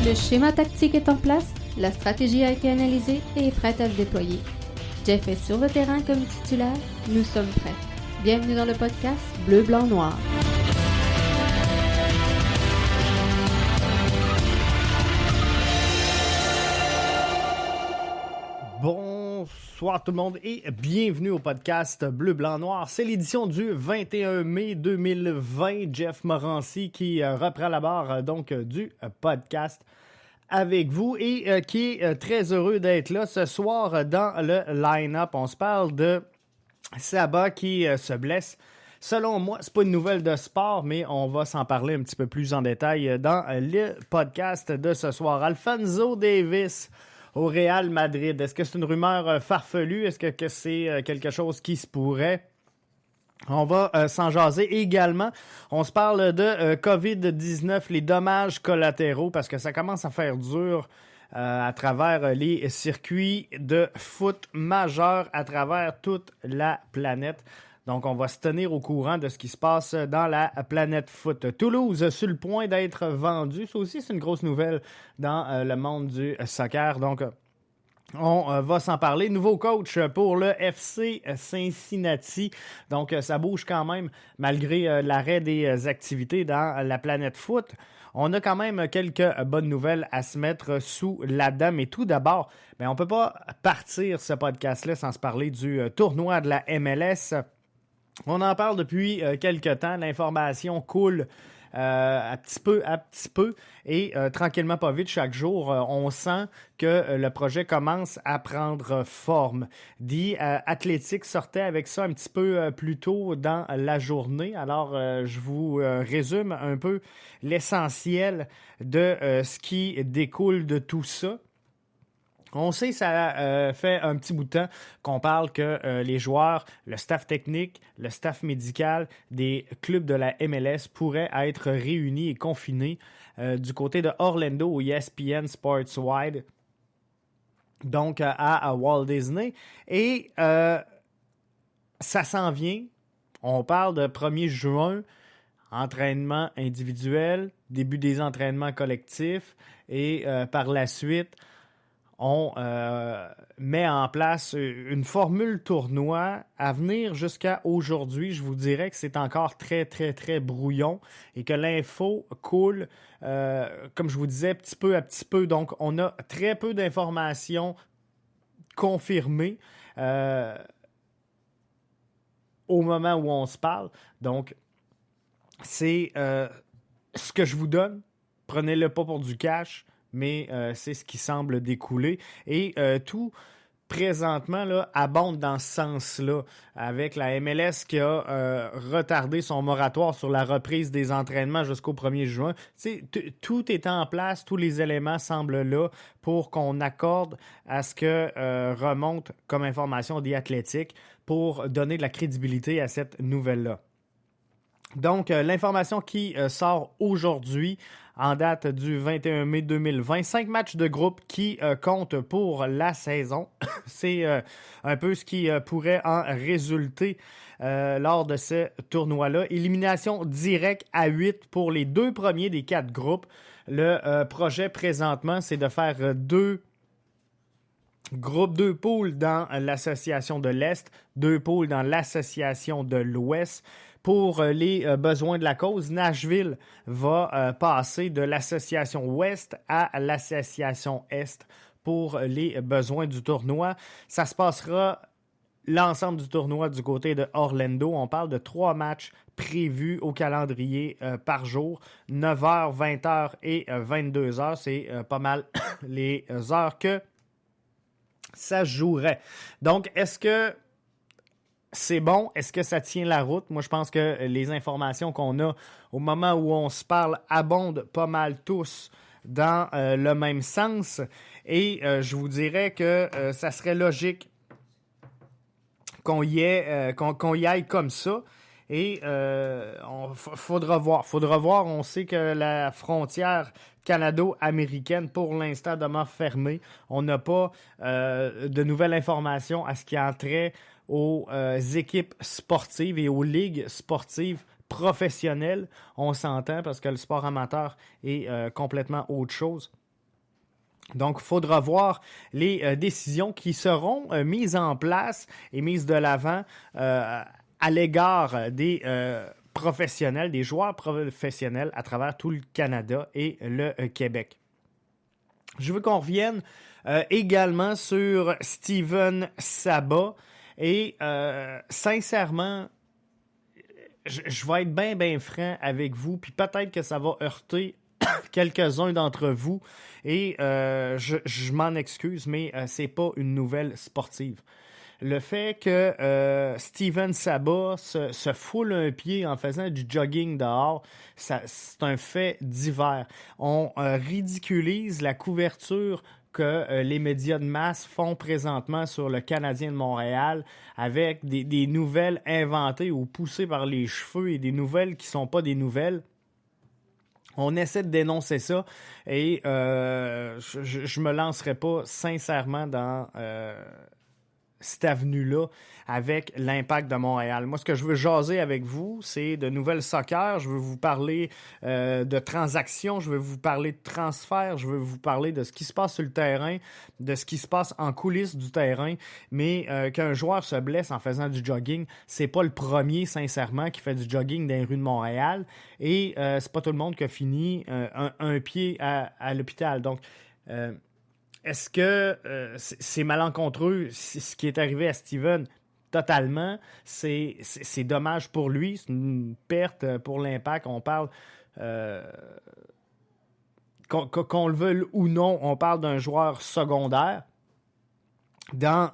Le schéma tactique est en place, la stratégie a été analysée et est prête à se déployer. Jeff est sur le terrain comme titulaire, nous sommes prêts. Bienvenue dans le podcast Bleu, Blanc, Noir. Bonsoir tout le monde et bienvenue au podcast Bleu, Blanc, Noir. C'est l'édition du 21 mai 2020. Jeff Morancy qui reprend la barre du podcast avec vous et qui est très heureux d'être là ce soir dans le line-up. On se parle de Saba qui se blesse. Selon moi, c'est pas une nouvelle de sport, mais on va s'en parler un petit peu plus en détail dans le podcast de ce soir. Alphonso Davies au Real Madrid. Est-ce que c'est une rumeur farfelue? Est-ce que c'est quelque chose qui se pourrait? On va s'en jaser également. On se parle de COVID-19, les dommages collatéraux, parce que ça commence à faire dur à travers les circuits de foot majeurs à travers toute la planète. Donc, on va se tenir au courant de ce qui se passe dans la planète foot. Toulouse, sur le point d'être vendu. Ça aussi, c'est une grosse nouvelle dans le monde du soccer. Donc, on va s'en parler. Nouveau coach pour le FC Cincinnati. Donc, ça bouge quand même malgré l'arrêt des activités dans la planète foot. On a quand même quelques bonnes nouvelles à se mettre sous la dent. Mais tout d'abord, on ne peut pas partir ce podcast-là sans se parler du tournoi de la MLS. On en parle depuis quelques temps. L'information coule à petit peu et tranquillement pas vite chaque jour, on sent que le projet commence à prendre forme. The Athletic sortait avec ça un petit peu plus tôt dans la journée. Alors, je vous résume un peu l'essentiel de ce qui découle de tout ça. On sait, ça fait un petit bout de temps qu'on parle que les joueurs, le staff technique, le staff médical des clubs de la MLS pourraient être réunis et confinés du côté de Orlando au ESPN Sports Wide, donc à Walt Disney. Et ça s'en vient. On parle de 1er juin, entraînement individuel, début des entraînements collectifs et par la suite, on met en place une formule tournoi à venir jusqu'à aujourd'hui. Je vous dirais que c'est encore très, très, très brouillon et que l'info coule, comme je vous disais, petit peu à petit peu. Donc, on a très peu d'informations confirmées au moment où on se parle. Donc, c'est ce que je vous donne. Prenez-le pas pour du cash. Mais c'est ce qui semble découler. Et tout, présentement, là, abonde dans ce sens-là, avec la MLS qui a retardé son moratoire sur la reprise des entraînements jusqu'au 1er juin. Tout est en place, tous les éléments semblent là pour qu'on accorde à ce que remonte comme information The Athletic pour donner de la crédibilité à cette nouvelle-là. Donc, l'information qui sort aujourd'hui, en date du 21 mai 2020, 5 matchs de groupe qui comptent pour la saison. C'est un peu ce qui pourrait en résulter lors de ce tournoi-là. Élimination directe à 8 pour les 2 premiers des 4 groupes. Le projet présentement, c'est de faire 2 groupes, 2 poules dans l'association de l'Est, 2 poules dans l'association de l'Ouest. Pour les besoins de la cause, Nashville va passer de l'association Ouest à l'association Est pour les besoins du tournoi. Ça se passera l'ensemble du tournoi du côté de Orlando. On parle de 3 matchs prévus au calendrier par jour, 9h, 20h et 22h. C'est pas mal les heures que ça jouerait. Donc, est-ce que c'est bon? Est-ce que ça tient la route? Moi, je pense que les informations qu'on a au moment où on se parle abondent pas mal tous dans le même sens. Et je vous dirais que ça serait logique qu'on y aille comme ça. Et faudra voir. On sait que la frontière canado-américaine, pour l'instant, demeure fermée. On n'a pas de nouvelles informations à ce qui a trait aux équipes sportives et aux ligues sportives professionnelles. On s'entend parce que le sport amateur est complètement autre chose. Donc, il faudra voir les décisions qui seront mises en place et mises de l'avant à l'égard des professionnels, des joueurs professionnels à travers tout le Canada et le Québec. Je veux qu'on revienne également sur Steven Sabah et sincèrement, je vais être bien franc avec vous, puis peut-être que ça va heurter quelques-uns d'entre vous et je m'en excuse, mais c'est pas une nouvelle sportive. Le fait que Steven Sabah se foule un pied en faisant du jogging dehors, c'est un fait divers. On ridiculise la couverture que les médias de masse font présentement sur le Canadien de Montréal avec des nouvelles inventées ou poussées par les cheveux et des nouvelles qui sont pas des nouvelles. On essaie de dénoncer ça et je me lancerai pas sincèrement dans cette avenue-là avec l'Impact de Montréal. Moi, ce que je veux jaser avec vous, c'est de nouvelles soccer. Je veux vous parler de transactions, je veux vous parler de transferts, je veux vous parler de ce qui se passe sur le terrain, de ce qui se passe en coulisses du terrain. Mais qu'un joueur se blesse en faisant du jogging, c'est pas le premier, sincèrement, qui fait du jogging dans les rues de Montréal. Et c'est pas tout le monde qui a fini un pied à l'hôpital. Donc, est-ce que c'est malencontreux ce qui est arrivé à Steven? Totalement. C'est dommage pour lui. C'est une perte pour l'Impact. On parle, qu'on le veuille ou non, on parle d'un joueur secondaire dans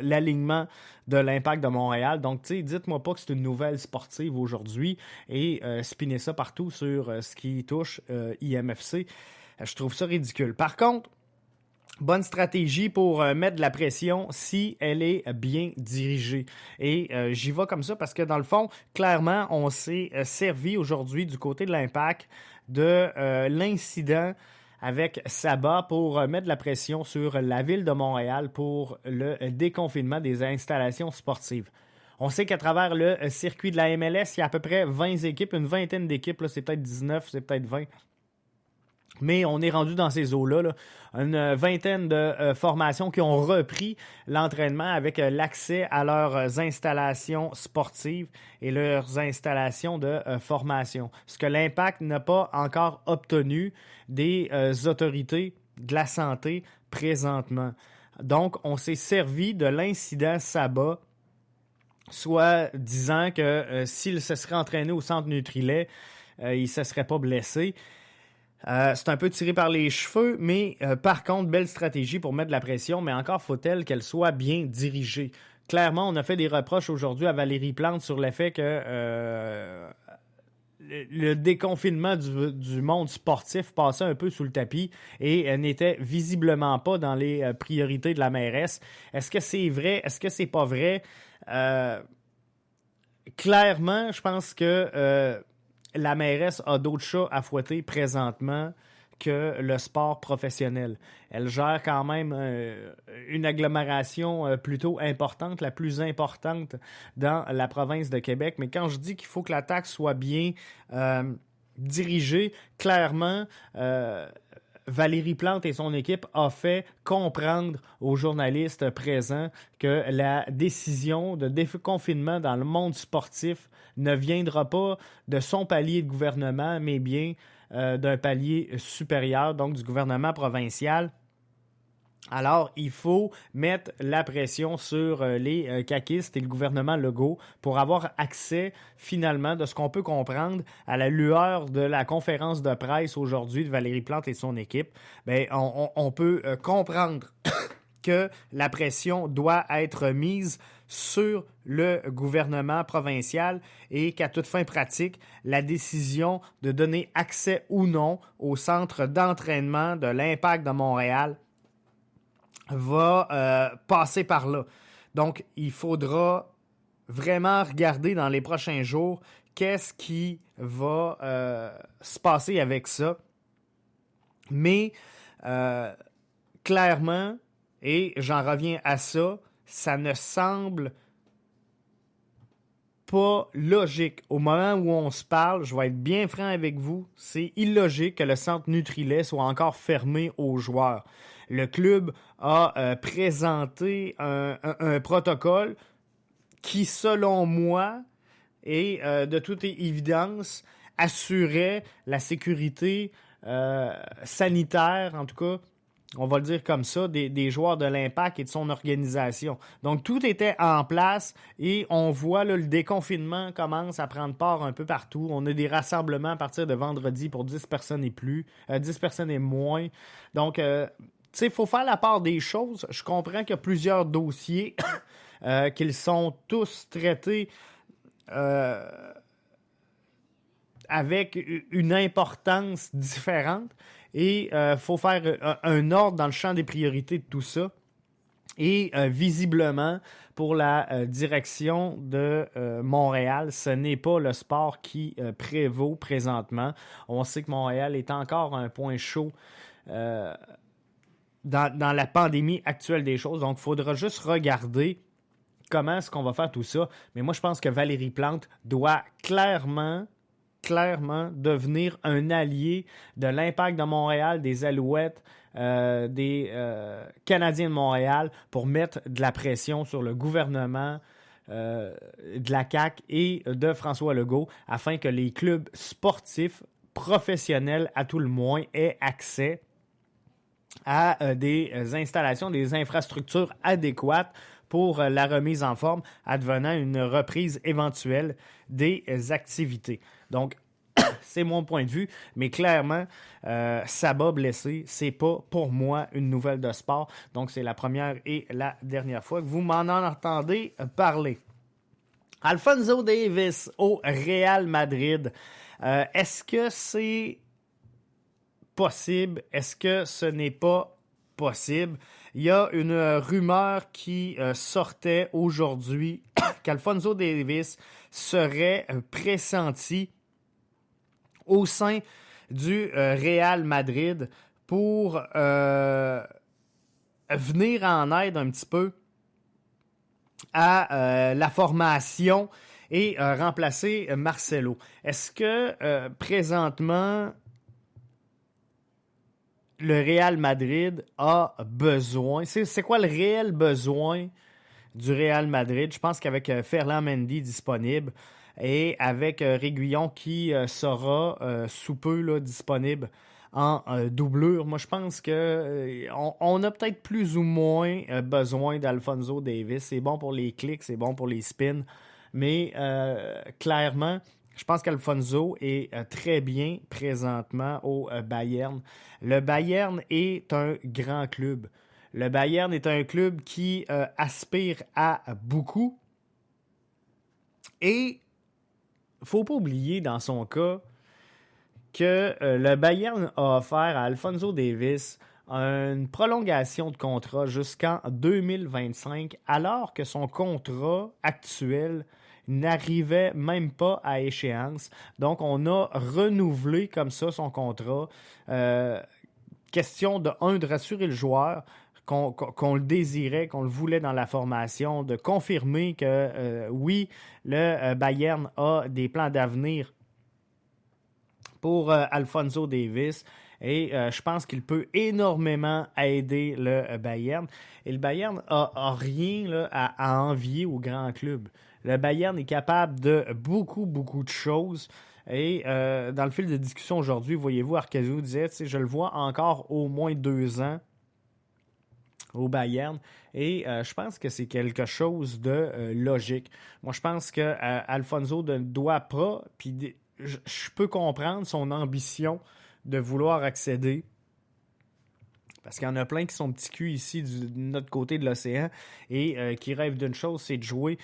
l'alignement de l'Impact de Montréal. Donc, tu sais, dites-moi pas que c'est une nouvelle sportive aujourd'hui et spinner ça partout sur ce qui touche IMFC. Je trouve ça ridicule. Par contre, bonne stratégie pour mettre de la pression si elle est bien dirigée. Et j'y vais comme ça parce que dans le fond, clairement, on s'est servi aujourd'hui du côté de l'Impact de l'incident avec Sabah pour mettre de la pression sur la ville de Montréal pour le déconfinement des installations sportives. On sait qu'à travers le circuit de la MLS, il y a à peu près 20 équipes, une vingtaine d'équipes, là, c'est peut-être 19, c'est peut-être 20. Mais on est rendu dans ces eaux-là, là, une vingtaine de formations qui ont repris l'entraînement avec l'accès à leurs installations sportives et leurs installations de formation. Ce que l'Impact n'a pas encore obtenu des autorités de la santé présentement. Donc, on s'est servi de l'incident Sabah, soit disant que s'il se serait entraîné au centre Nutrilait, il ne se serait pas blessé. C'est un peu tiré par les cheveux, mais par contre, belle stratégie pour mettre de la pression, mais encore faut-elle qu'elle soit bien dirigée. Clairement, on a fait des reproches aujourd'hui à Valérie Plante sur le fait que le déconfinement du monde sportif passait un peu sous le tapis et n'était visiblement pas dans les priorités de la mairesse. Est-ce que c'est vrai? Est-ce que c'est pas vrai? Clairement, je pense que la mairesse a d'autres chats à fouetter présentement que le sport professionnel. Elle gère quand même une agglomération plutôt importante, la plus importante dans la province de Québec. Mais quand je dis qu'il faut que la taxe soit bien dirigée, clairement, Valérie Plante et son équipe a fait comprendre aux journalistes présents que la décision de déconfinement dans le monde sportif ne viendra pas de son palier de gouvernement, mais bien d'un palier supérieur, donc du gouvernement provincial. Alors, il faut mettre la pression sur les caquistes et le gouvernement Legault pour avoir accès, finalement, de ce qu'on peut comprendre à la lueur de la conférence de presse aujourd'hui de Valérie Plante et son équipe. Bien, on peut comprendre que la pression doit être mise sur le gouvernement provincial et qu'à toute fin pratique, la décision de donner accès ou non au centre d'entraînement de l'Impact de Montréal va passer par là. Donc, il faudra vraiment regarder dans les prochains jours qu'est-ce qui va se passer avec ça. Mais, clairement, et j'en reviens à ça, ça ne semble pas logique. Au moment où on se parle, je vais être bien franc avec vous, c'est illogique que le centre Nutrilait soit encore fermé aux joueurs. Le club a présenté un protocole qui, selon moi, et de toute évidence, assurait la sécurité sanitaire, en tout cas, on va le dire comme ça, des joueurs de l'Impact et de son organisation. Donc, tout était en place et on voit là, le déconfinement commence à prendre part un peu partout. On a des rassemblements à partir de vendredi pour 10 personnes et plus, 10 personnes et moins. Donc, tu sais, il faut faire la part des choses. Je comprends qu'il y a plusieurs dossiers qu'ils sont tous traités avec une importance différente. Et il faut faire un ordre dans le champ des priorités de tout ça. Et visiblement, pour la direction de Montréal, ce n'est pas le sport qui prévaut présentement. On sait que Montréal est encore un point chaud dans la pandémie actuelle des choses. Donc, il faudra juste regarder comment est-ce qu'on va faire tout ça. Mais moi, je pense que Valérie Plante doit clairement devenir un allié de l'Impact de Montréal, des Alouettes, des Canadiens de Montréal pour mettre de la pression sur le gouvernement de la CAQ et de François Legault afin que les clubs sportifs professionnels, à tout le moins, aient accès à des installations, des infrastructures adéquates pour la remise en forme advenant une reprise éventuelle des activités. Donc, c'est mon point de vue, mais clairement, Saba blessé, c'est pas pour moi une nouvelle de sport. Donc, c'est la première et la dernière fois que vous m'en entendez parler. Alphonso Davies au Real Madrid. Est-ce que c'est possible? Est-ce que ce n'est pas possible? Il y a une rumeur qui sortait aujourd'hui qu'Alphonso Davies serait pressenti au sein du Real Madrid pour venir en aide un petit peu à la formation et remplacer Marcelo. Est-ce que présentement le Real Madrid a besoin? C'est quoi le réel besoin du Real Madrid? Je pense qu'avec Ferland Mendy disponible et avec Réguillon qui sera sous peu là, disponible en doublure, moi je pense qu'on a peut-être plus ou moins besoin d'Alphonso Davies. C'est bon pour les clics, c'est bon pour les spins, mais clairement, je pense qu'Alphonso est très bien présentement au Bayern. Le Bayern est un grand club. Le Bayern est un club qui aspire à beaucoup. Et il ne faut pas oublier dans son cas que le Bayern a offert à Alphonso Davies une prolongation de contrat jusqu'en 2025, alors que son contrat actuel n'arrivait même pas à échéance. Donc, on a renouvelé comme ça son contrat. Question de rassurer le joueur qu'on le désirait, qu'on le voulait dans la formation, de confirmer que oui, le Bayern a des plans d'avenir pour Alphonso Davies. Et je pense qu'il peut énormément aider le Bayern. Et le Bayern n'a rien là, à envier au grand club. Le Bayern est capable de beaucoup de choses. Et dans le fil de discussion aujourd'hui, voyez-vous, Arcazou disait, je le vois encore au moins 2 ans au Bayern. Et je pense que c'est quelque chose de logique. Moi, je pense que Alphonso ne doit pas, puis je peux comprendre son ambition de vouloir accéder. Parce qu'il y en a plein qui sont petits culs ici de notre côté de l'océan et qui rêvent d'une chose, c'est de jouer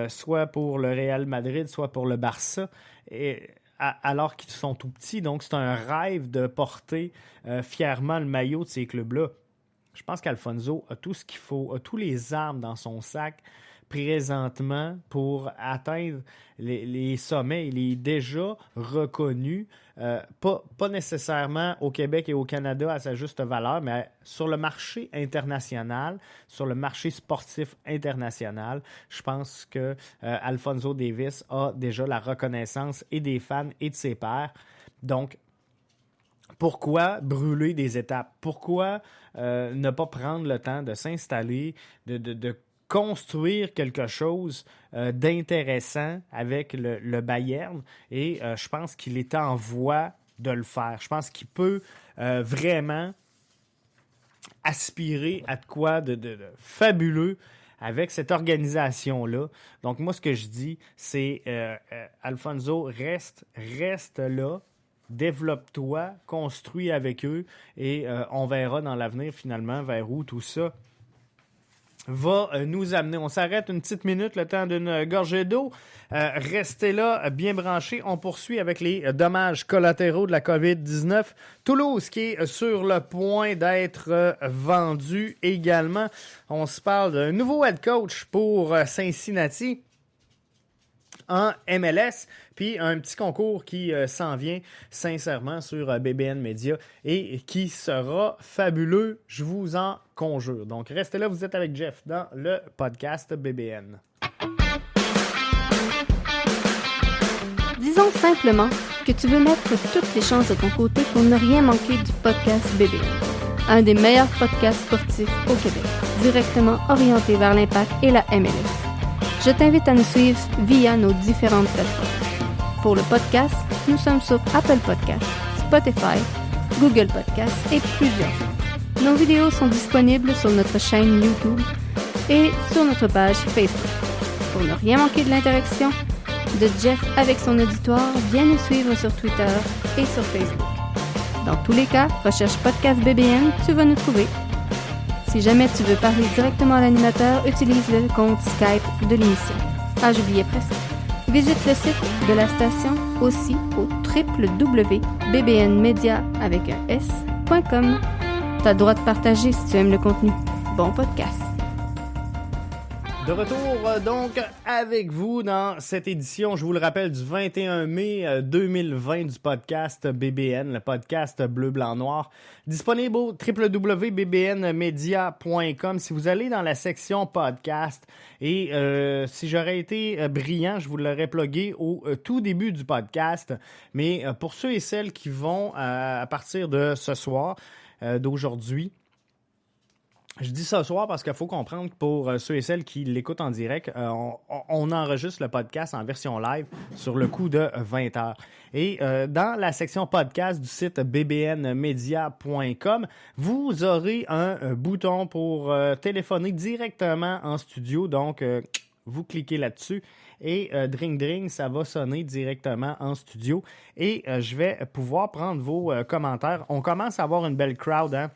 soit pour le Real Madrid, soit pour le Barça, alors qu'ils sont tout petits. Donc, c'est un rêve de porter fièrement le maillot de ces clubs-là. Je pense qu'Alphonso a tout ce qu'il faut, a tous les armes dans son sac présentement pour atteindre les sommets. Il est déjà reconnu, pas nécessairement au Québec et au Canada à sa juste valeur, mais sur le marché international, sur le marché sportif international. Je pense que Alphonso Davies a déjà la reconnaissance et des fans et de ses pairs. Donc, pourquoi brûler des étapes? Pourquoi ne pas prendre le temps de s'installer, de construire quelque chose d'intéressant avec le Bayern? Et je pense qu'il est en voie de le faire. Je pense qu'il peut vraiment aspirer à de quoi de fabuleux avec cette organisation-là. Donc, moi, ce que je dis, c'est Alphonso, reste là. Développe-toi, construis avec eux et on verra dans l'avenir finalement vers où tout ça va nous amener. On s'arrête une petite minute, le temps d'une gorgée d'eau. Restez là, bien branchés. On poursuit avec les dommages collatéraux de la COVID-19. Toulouse qui est sur le point d'être vendu également. On se parle d'un nouveau head coach pour Cincinnati en MLS, puis un petit concours qui s'en vient sincèrement sur BBN Media et qui sera fabuleux, je vous en conjure. Donc restez là, vous êtes avec Jeff dans le podcast BBN. Disons simplement que tu veux mettre toutes les chances de ton côté pour ne rien manquer du podcast BBN, un des meilleurs podcasts sportifs au Québec, directement orienté vers l'impact et la MLS. Je t'invite à nous suivre via nos différentes plateformes. Pour le podcast, nous sommes sur Apple Podcasts, Spotify, Google Podcasts et plusieurs autres. Nos vidéos sont disponibles sur notre chaîne YouTube et sur notre page Facebook. Pour ne rien manquer de l'interaction de Jeff avec son auditoire, viens nous suivre sur Twitter et sur Facebook. Dans tous les cas, recherche Podcast BBN, tu vas nous trouver. Si jamais tu veux parler directement à l'animateur, utilise le compte Skype de l'émission. Ah, j'oubliais presque. Visite le site de la station aussi au www.bbnmedia.com. T'as le droit de partager si tu aimes le contenu. Bon podcast. De retour donc avec vous dans cette édition, je vous le rappelle, du 21 mai 2020 du podcast BBN, le podcast Bleu, Blanc, Noir, disponible au www.bbnmedia.com. Si vous allez dans la section podcast et si j'aurais été brillant, je vous l'aurais plugué au tout début du podcast, mais pour ceux et celles qui vont à partir de ce soir, d'aujourd'hui, je dis ce soir parce qu'il faut comprendre que pour ceux et celles qui l'écoutent en direct, on enregistre le podcast en version live sur le coup de 20h. Et dans la section podcast du site bbnmedia.com, vous aurez un bouton pour téléphoner directement en studio. Donc, vous cliquez là-dessus et dring, ça va sonner directement en studio. Et je vais pouvoir prendre vos commentaires. On commence à avoir une belle crowd, hein?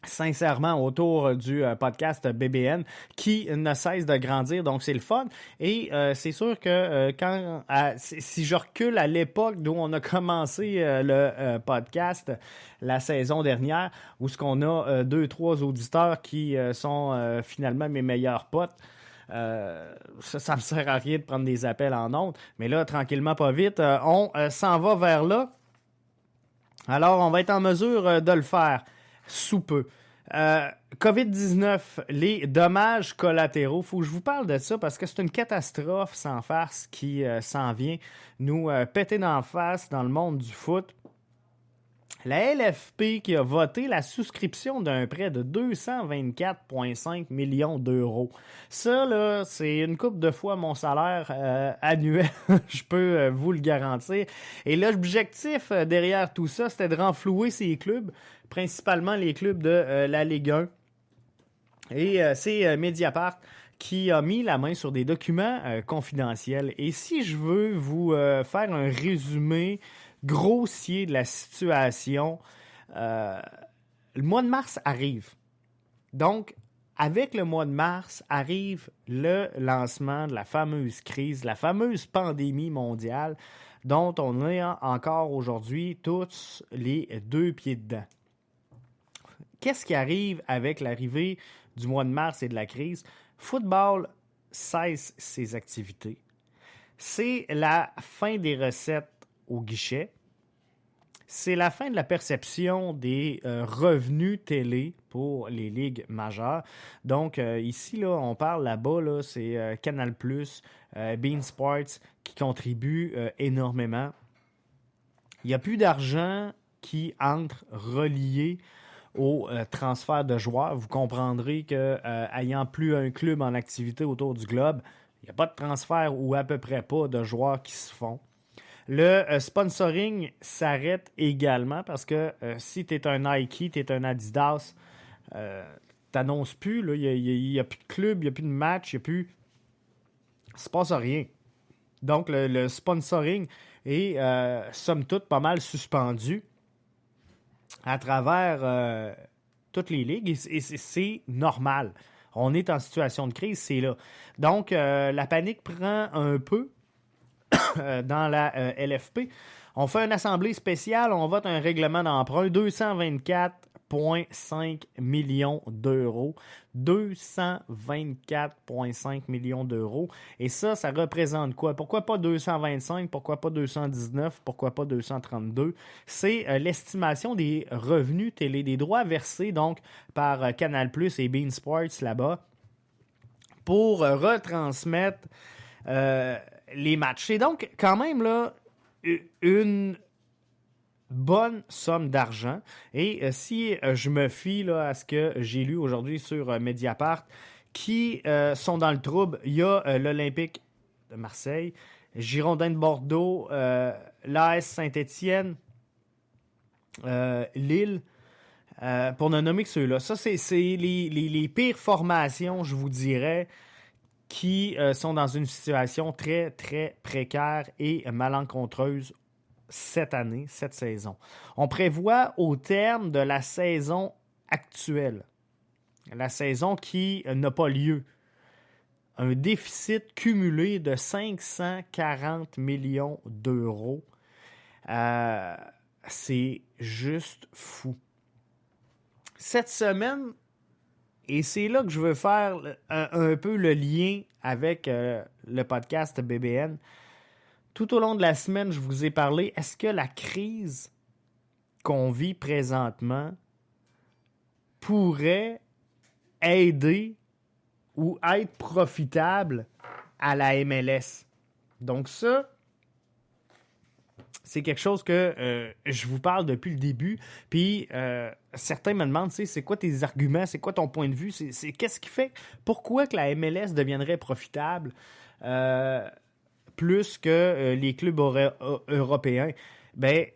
Sincèrement, autour du podcast BBN qui ne cesse de grandir, donc c'est le fun. Et c'est sûr que si je recule à l'époque d'où on a commencé le podcast la saison dernière, où ce qu'on a 2-3 auditeurs qui sont finalement mes meilleurs potes, ça me sert à rien de prendre des appels en ondes. Mais là, tranquillement, pas vite, on s'en va vers là. Alors, on va être en mesure de le faire sous peu. COVID-19, les dommages collatéraux, il faut que je vous parle de ça parce que c'est une catastrophe sans farce qui s'en vient nous péter d'en face dans le monde du foot. La LFP qui a voté la souscription d'un prêt de 224,5 millions d'euros. Ça, là, c'est une couple de fois mon salaire annuel, je peux vous le garantir. Et l'objectif derrière tout ça, c'était de renflouer ces clubs, principalement les clubs de la Ligue 1. Et c'est Mediapart qui a mis la main sur des documents confidentiels. Et si je veux vous faire un résumé grossier de la situation, le mois de mars arrive. Donc, avec le mois de mars arrive le lancement de la fameuse crise, la fameuse pandémie mondiale dont on est encore aujourd'hui tous les deux pieds dedans. Qu'est-ce qui arrive avec l'arrivée du mois de mars et de la crise? Football cesse ses activités. C'est la fin des recettes au guichet. C'est la fin de la perception des revenus télé pour les ligues majeures. Donc, ici, là, on parle là-bas, là, c'est Canal+, beIN Sports qui contribuent énormément. Il n'y a plus d'argent qui entre relié au transfert de joueurs. Vous comprendrez qu'ayant plus un club en activité autour du globe, il n'y a pas de transfert ou à peu près pas de joueurs qui se font. Le sponsoring s'arrête également parce que si tu es un Nike, tu es un Adidas, tu n'annonces plus, il n'y a plus de club, il n'y a plus de match, il ne se passe rien. Donc, le sponsoring est, somme toute, pas mal suspendu à travers toutes les ligues et c'est normal. On est en situation de crise, c'est là. Donc, la panique prend un peu dans la LFP. On fait une assemblée spéciale, on vote un règlement d'emprunt, 224,5 millions d'euros. 224,5 millions d'euros. Et ça représente quoi? Pourquoi pas 225? Pourquoi pas 219? Pourquoi pas 232? C'est l'estimation des revenus télé, des droits versés donc par Canal+ et beIN Sports là-bas pour retransmettre les matchs. C'est donc quand même là une bonne somme d'argent. Et si je me fie là, à ce que j'ai lu aujourd'hui sur Mediapart, qui sont dans le trouble, il y a l'Olympique de Marseille, Girondins de Bordeaux, l'AS Saint-Étienne, Lille, pour ne nommer que ceux-là. Ça, c'est les pires formations, je vous dirais, qui sont dans une situation très, très précaire et malencontreuse cette année, cette saison. On prévoit au terme de la saison actuelle, la saison qui n'a pas lieu, un déficit cumulé de 540 millions d'euros. C'est juste fou. Cette semaine, et c'est là que je veux faire un peu le lien avec le podcast BBN. Tout au long de la semaine, je vous ai parlé, est-ce que la crise qu'on vit présentement pourrait aider ou être profitable à la MLS? Donc ça, c'est quelque chose que je vous parle depuis le début. Puis certains me demandent, c'est quoi tes arguments, c'est quoi ton point de vue, c'est qu'est-ce qui fait, pourquoi que la MLS deviendrait profitable plus que les clubs européens? Ben,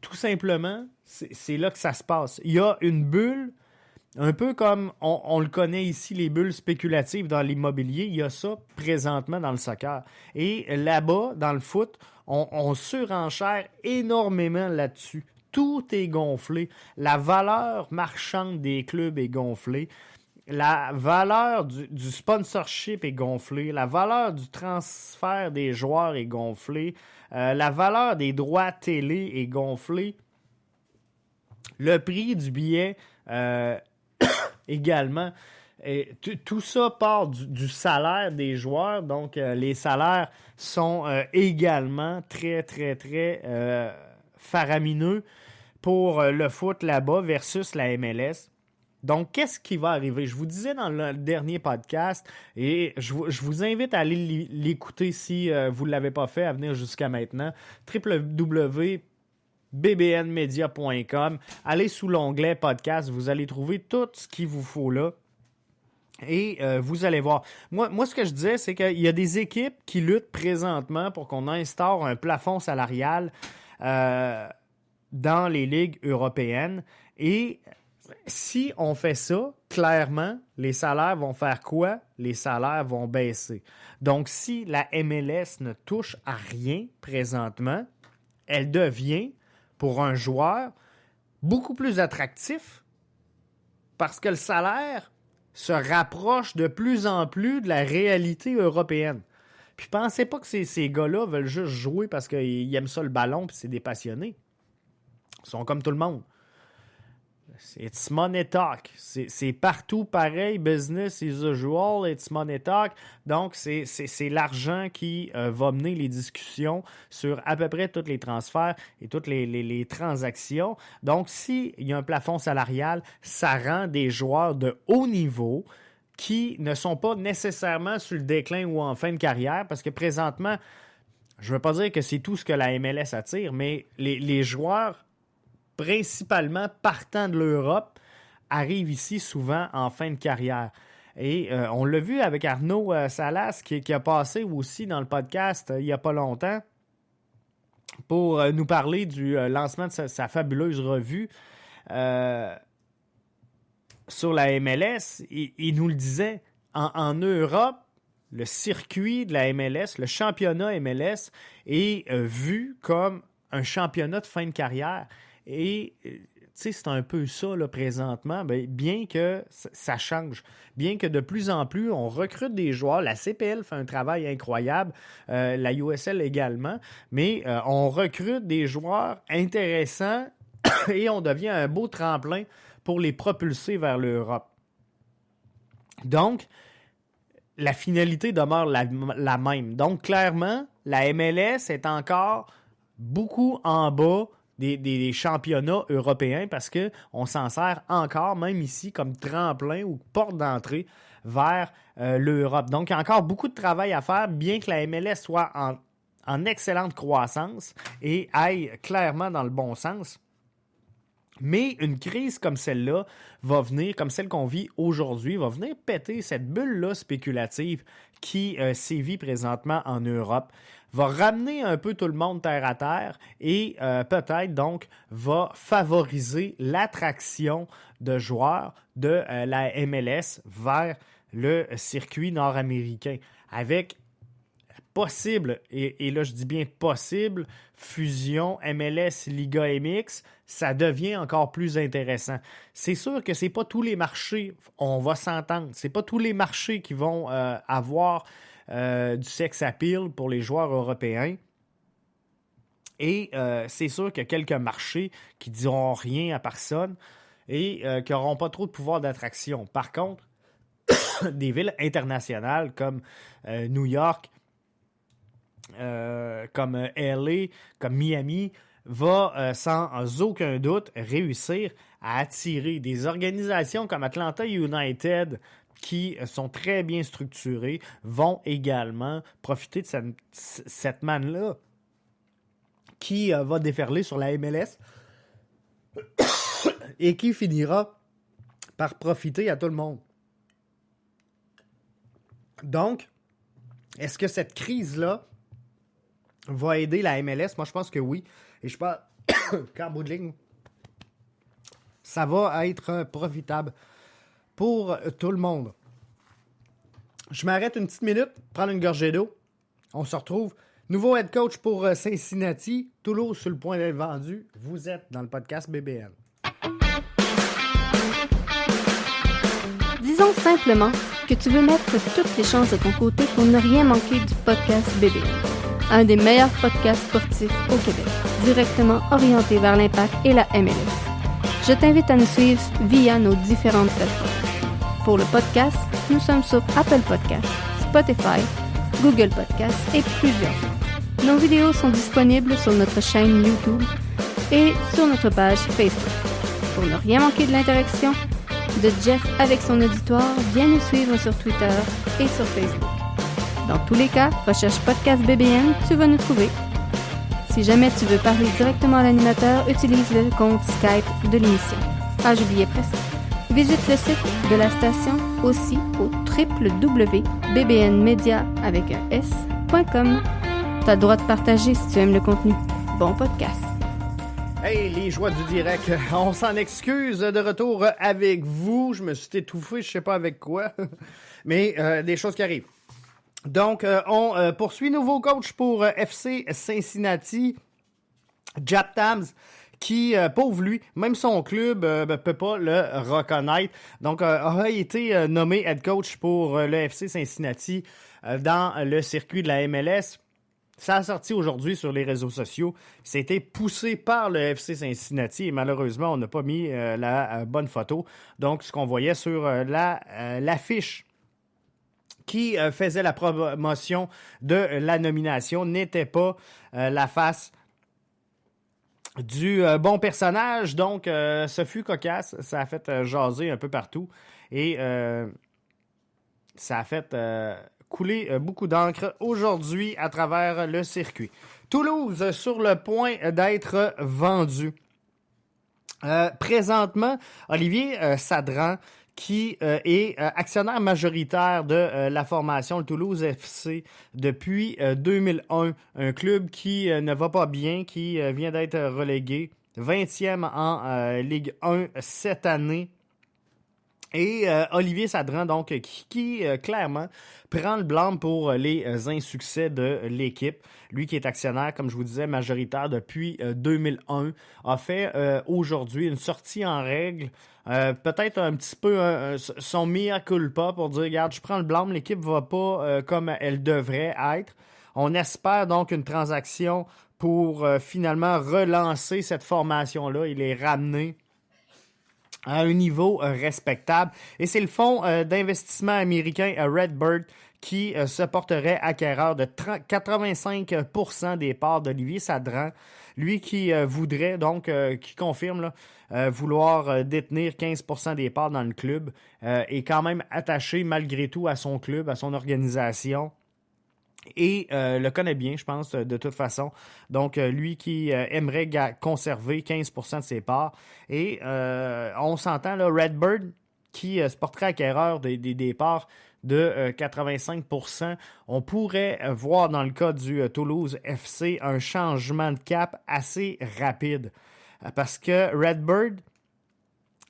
tout simplement, c'est là que ça se passe. Il y a une bulle, un peu comme on le connaît ici, les bulles spéculatives dans l'immobilier, il y a ça présentement dans le soccer. Et là-bas, dans le foot, on surenchère énormément là-dessus. Tout est gonflé. La valeur marchande des clubs est gonflée. La valeur du sponsorship est gonflée. La valeur du transfert des joueurs est gonflée. La valeur des droits télé est gonflée. Le prix du billet également. Et tout ça part du salaire des joueurs. Donc, les salaires sont également très, très, très faramineux pour le foot là-bas versus la MLS. Donc, qu'est-ce qui va arriver? Je vous disais dans le dernier podcast, et je vous invite à aller l'écouter si vous ne l'avez pas fait, à venir jusqu'à maintenant, www.bbnmedia.com. Allez sous l'onglet podcast, vous allez trouver tout ce qu'il vous faut là. Et vous allez voir. Moi, ce que je disais, c'est qu'il y a des équipes qui luttent présentement pour qu'on instaure un plafond salarial dans les ligues européennes. Et si on fait ça, clairement, les salaires vont faire quoi? Les salaires vont baisser. Donc, si la MLS ne touche à rien présentement, elle devient, pour un joueur, beaucoup plus attractif parce que le salaire se rapproche de plus en plus de la réalité européenne. Puis pensez pas que ces gars-là veulent juste jouer parce qu'ils aiment ça le ballon puis c'est des passionnés. Ils sont comme tout le monde. It's money talk. C'est partout pareil. Business is usual. It's money talk. Donc, c'est l'argent qui va mener les discussions sur à peu près tous les transferts et toutes les transactions. Donc, s'il y a un plafond salarial, ça rend des joueurs de haut niveau qui ne sont pas nécessairement sur le déclin ou en fin de carrière, parce que présentement, je ne veux pas dire que c'est tout ce que la MLS attire, mais les joueurs principalement partant de l'Europe, arrive ici souvent en fin de carrière. Et on l'a vu avec Arnaud Salas qui a passé aussi dans le podcast il n'y a pas longtemps pour nous parler du lancement de sa fabuleuse revue sur la MLS. Il nous le disait, en Europe, le circuit de la MLS, le championnat MLS est vu comme un championnat de fin de carrière. Et c'est un peu ça là, présentement, bien que ça change, bien que de plus en plus on recrute des joueurs, la CPL fait un travail incroyable, la USL également, mais on recrute des joueurs intéressants et on devient un beau tremplin pour les propulser vers l'Europe. Donc, la finalité demeure la même. Donc, clairement, la MLS est encore beaucoup en bas des championnats européens parce qu'on s'en sert encore, même ici, comme tremplin ou porte d'entrée vers l'Europe. Donc, il y a encore beaucoup de travail à faire, bien que la MLS soit en excellente croissance et aille clairement dans le bon sens. Mais une crise comme celle-là va venir, comme celle qu'on vit aujourd'hui, va venir péter cette bulle-là spéculative qui sévit présentement en Europe, va ramener un peu tout le monde terre à terre et peut-être donc va favoriser l'attraction de joueurs de la MLS vers le circuit nord-américain avec possible, et là je dis bien possible, fusion MLS-Liga MX, ça devient encore plus intéressant. C'est sûr que c'est pas tous les marchés, on va s'entendre, c'est pas tous les marchés qui vont avoir du sex appeal pour les joueurs européens. Et c'est sûr qu'il y a quelques marchés qui diront rien à personne et qui n'auront pas trop de pouvoir d'attraction. Par contre, des villes internationales comme New York, comme LA, comme Miami, va sans aucun doute réussir à attirer des organisations comme Atlanta United qui sont très bien structurées, vont également profiter de cette manne-là qui va déferler sur la MLS et qui finira par profiter à tout le monde. Donc, est-ce que cette crise-là va aider la MLS? Moi, je pense que oui. Et je pense qu'en bout de ligne, ça va être profitable pour tout le monde. Je m'arrête une petite minute, prendre une gorgée d'eau. On se retrouve. Nouveau head coach pour Cincinnati. Toulouse sur le point d'être vendu. Vous êtes dans le podcast BBN. Disons simplement que tu veux mettre toutes les chances de ton côté pour ne rien manquer du podcast BBN. Un des meilleurs podcasts sportifs au Québec, directement orienté vers l'Impact et la MLS. Je t'invite à nous suivre via nos différentes plateformes. Pour le podcast, nous sommes sur Apple Podcasts, Spotify, Google Podcasts et plusieurs autres. Nos vidéos sont disponibles sur notre chaîne YouTube et sur notre page Facebook. Pour ne rien manquer de l'interaction de Jeff avec son auditoire, viens nous suivre sur Twitter et sur Facebook. Dans tous les cas, recherche Podcast BBN, tu vas nous trouver. Si jamais tu veux parler directement à l'animateur, utilise le compte Skype de l'émission. Ah, j'oubliais presque. Visite le site de la station aussi au www.bbnmedia.com. T'as le droit de partager si tu aimes le contenu. Bon podcast. Hey, les joies du direct, on s'en excuse de retour avec vous. Je me suis étouffé, je sais pas avec quoi, mais des choses qui arrivent. Donc, on poursuit nouveau coach pour FC Cincinnati, Jap Tams, qui, pauvre lui, même son club peut pas le reconnaître. Donc, a été nommé head coach pour le FC Cincinnati dans le circuit de la MLS. Ça a sorti aujourd'hui sur les réseaux sociaux. C'était poussé par le FC Cincinnati et malheureusement, on n'a pas mis la bonne photo. Donc, ce qu'on voyait sur l'affiche qui faisait la promotion de la nomination n'était pas la face du bon personnage. Donc, ce fut cocasse. Ça a fait jaser un peu partout. Et ça a fait couler beaucoup d'encre aujourd'hui à travers le circuit. Toulouse sur le point d'être vendu. Présentement, Olivier Sadran, qui est actionnaire majoritaire de la formation le Toulouse FC depuis 2001. Un club qui ne va pas bien, qui vient d'être relégué. 20e en Ligue 1 cette année. Et Olivier Sadran, donc, qui clairement prend le blâme pour les insuccès de l'équipe. Lui qui est actionnaire, comme je vous disais, majoritaire depuis 2001, a fait aujourd'hui une sortie en règle. Peut-être un petit peu son mea culpa pour dire, regarde, je prends le blâme, l'équipe va pas comme elle devrait être. On espère donc une transaction pour finalement relancer cette formation-là et les ramener à un niveau respectable. Et c'est le fonds d'investissement américain Redbird qui se porterait acquéreur de 85% des parts d'Olivier Sadran. Lui qui voudrait, donc, qui confirme là, vouloir détenir 15% des parts dans le club, est quand même attaché malgré tout à son club, à son organisation. Et le connaît bien, je pense, de toute façon. Donc, lui qui aimerait conserver 15% de ses parts. Et on s'entend, là, Redbird, qui se porterait acquéreur des parts de 85%. On pourrait voir dans le cas du Toulouse FC un changement de cap assez rapide. Parce que Redbird,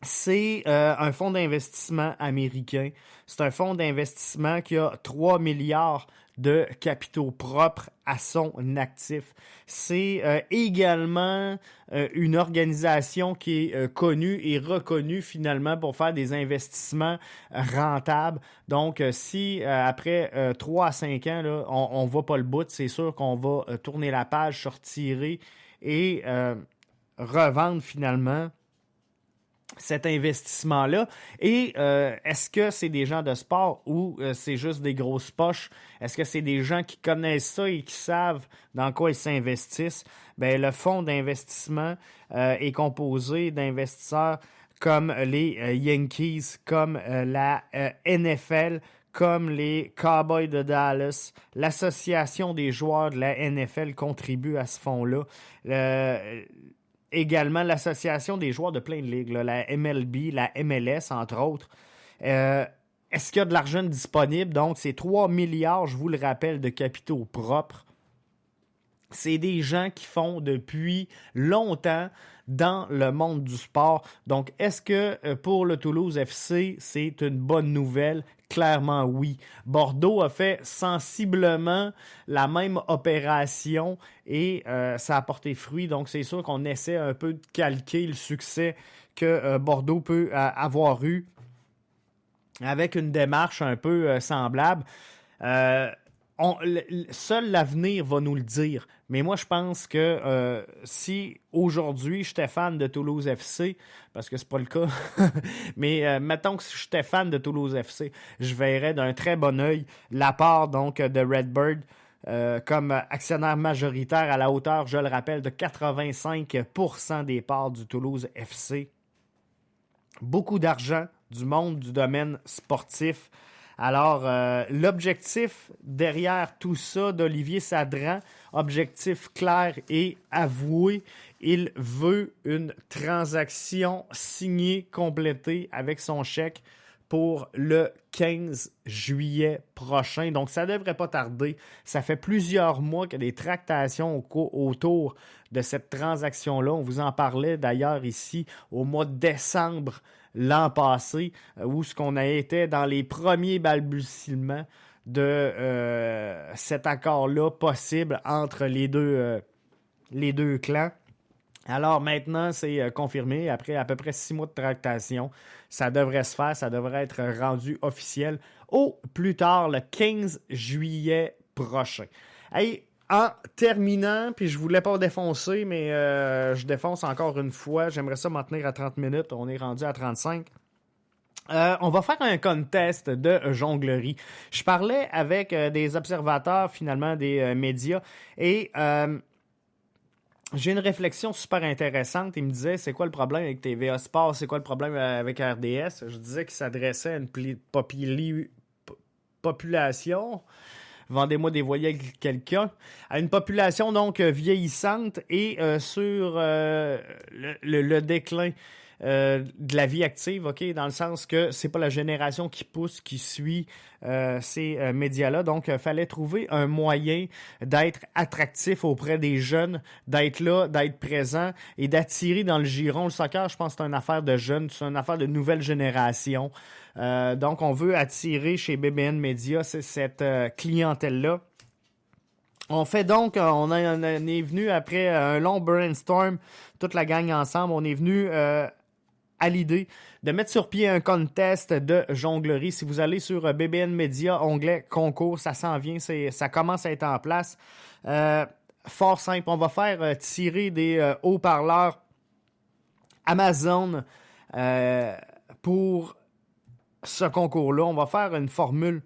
c'est un fonds d'investissement américain. C'est un fonds d'investissement qui a 3 milliards de capitaux propres à son actif. C'est également une organisation qui est connue et reconnue finalement pour faire des investissements rentables. Donc, si après 3 à 5 ans, là, on ne va pas le bout, c'est sûr qu'on va tourner la page, se retirer et revendre finalement cet investissement-là. Et est-ce que c'est des gens de sport ou c'est juste des grosses poches? Est-ce que c'est des gens qui connaissent ça et qui savent dans quoi ils s'investissent? Ben, le fonds d'investissement est composé d'investisseurs comme les Yankees, comme la NFL, comme les Cowboys de Dallas. L'association des joueurs de la NFL contribue à ce fonds-là. Également, l'association des joueurs de plein de ligues, là, la MLB, la MLS, entre autres. Est-ce qu'il y a de l'argent disponible? Donc, c'est 3 milliards, je vous le rappelle, de capitaux propres. C'est des gens qui font depuis longtemps dans le monde du sport. Donc, est-ce que pour le Toulouse FC, c'est une bonne nouvelle? Clairement, oui. Bordeaux a fait sensiblement la même opération et ça a porté fruit. Donc, c'est sûr qu'on essaie un peu de calquer le succès que Bordeaux peut avoir eu avec une démarche un peu semblable. Seul l'avenir va nous le dire. Mais moi, je pense que si aujourd'hui, j'étais fan de Toulouse FC, parce que c'est pas le cas, mais mettons que si j'étais fan de Toulouse FC, je verrais d'un très bon œil la part donc de Redbird comme actionnaire majoritaire à la hauteur, je le rappelle, de 85% des parts du Toulouse FC. Beaucoup d'argent du monde du domaine sportif. Alors, l'objectif derrière tout ça d'Olivier Sadran, objectif clair et avoué, il veut une transaction signée, complétée avec son chèque pour le 15 juillet prochain. Donc, ça ne devrait pas tarder. Ça fait plusieurs mois qu'il y a des tractations autour de cette transaction-là. On vous en parlait d'ailleurs ici au mois de décembre l'an passé, où ce qu'on a été dans les premiers balbutiements de cet accord-là possible entre les deux clans. Alors maintenant, c'est confirmé. Après à peu près 6 mois de tractation, ça devrait se faire, ça devrait être rendu officiel au plus tard le 15 juillet prochain. Hey, en terminant, puis je voulais pas défoncer, mais je défonce encore une fois. J'aimerais ça m'en tenir à 30 minutes. On est rendu à 35. On va faire un contest de jonglerie. Je parlais avec des observateurs, finalement, des médias, et j'ai une réflexion super intéressante. Ils me disaient, c'est quoi le problème avec TVA Sport? C'est quoi le problème avec RDS? Je disais qu'il s'adressait à une population... Vendez-moi des voyelles quelqu'un. À une population donc vieillissante et sur le déclin de la vie active, ok, dans le sens que c'est pas la génération qui pousse, qui suit ces médias-là. Donc, il fallait trouver un moyen d'être attractif auprès des jeunes, d'être là, d'être présent et d'attirer dans le giron. Le soccer, je pense que c'est une affaire de jeunes, c'est une affaire de nouvelle génération. Donc, on veut attirer chez BBN Media cette clientèle-là. On fait donc, on est venu après un long brainstorm, toute la gang ensemble, on est venu à l'idée de mettre sur pied un contest de jonglerie. Si vous allez sur BBN Media, onglet concours, ça s'en vient, ça commence à être en place. Fort simple, on va faire tirer des haut-parleurs Amazon pour ce concours-là. On va faire une formule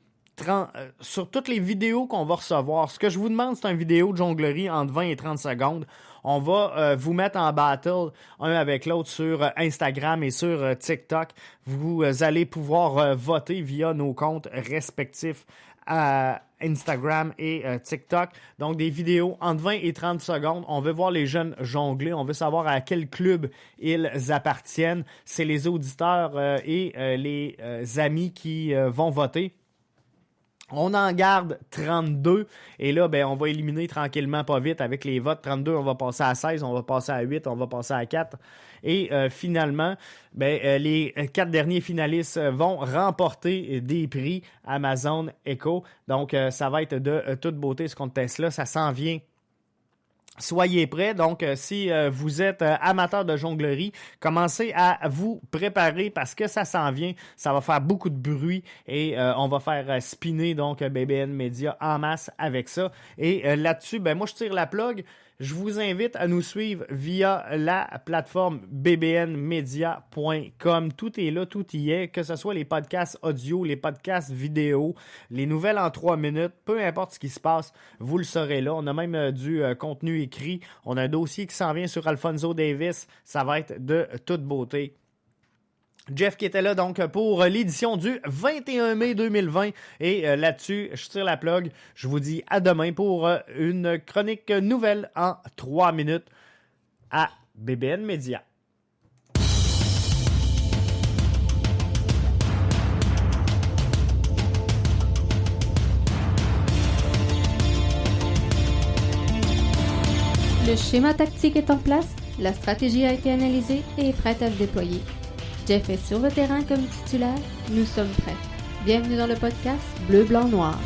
sur toutes les vidéos qu'on va recevoir. Ce que je vous demande, c'est une vidéo de jonglerie entre 20 et 30 secondes. On va vous mettre en battle un avec l'autre sur Instagram et sur TikTok. Vous allez pouvoir voter via nos comptes respectifs à Instagram et TikTok. Donc, des vidéos entre 20 et 30 secondes. On veut voir les jeunes jongler. On veut savoir à quel club ils appartiennent. C'est les auditeurs et les amis qui vont voter. On en garde 32 et là, ben, on va éliminer tranquillement, pas vite, avec les votes. 32, on va passer à 16, on va passer à 8, on va passer à 4. Et finalement, ben, les 4 derniers finalistes vont remporter des prix Amazon Echo. Donc, ça va être de toute beauté ce contest-là. Ça s'en vient. Soyez prêts. Donc, si vous êtes amateur de jonglerie, commencez à vous préparer parce que ça s'en vient. Ça va faire beaucoup de bruit et on va faire spinner donc BBN Media en masse avec ça. Et là-dessus, ben moi, je tire la plug. Je vous invite à nous suivre via la plateforme bbnmedia.com. Tout est là, tout y est, que ce soit les podcasts audio, les podcasts vidéo, les nouvelles en 3 minutes, peu importe ce qui se passe, vous le saurez là. On a même du contenu écrit. On a un dossier qui s'en vient sur Alphonso Davies. Ça va être de toute beauté. Jeff qui était là donc pour l'édition du 21 mai 2020 et là-dessus, je tire la plug. Je vous dis à demain pour une chronique nouvelle en 3 minutes à BBN Media. Le schéma tactique est en place, la stratégie a été analysée et est prête à se déployer. Jeff est sur le terrain comme titulaire, nous sommes prêts. Bienvenue dans le podcast Bleu, Blanc, Noir.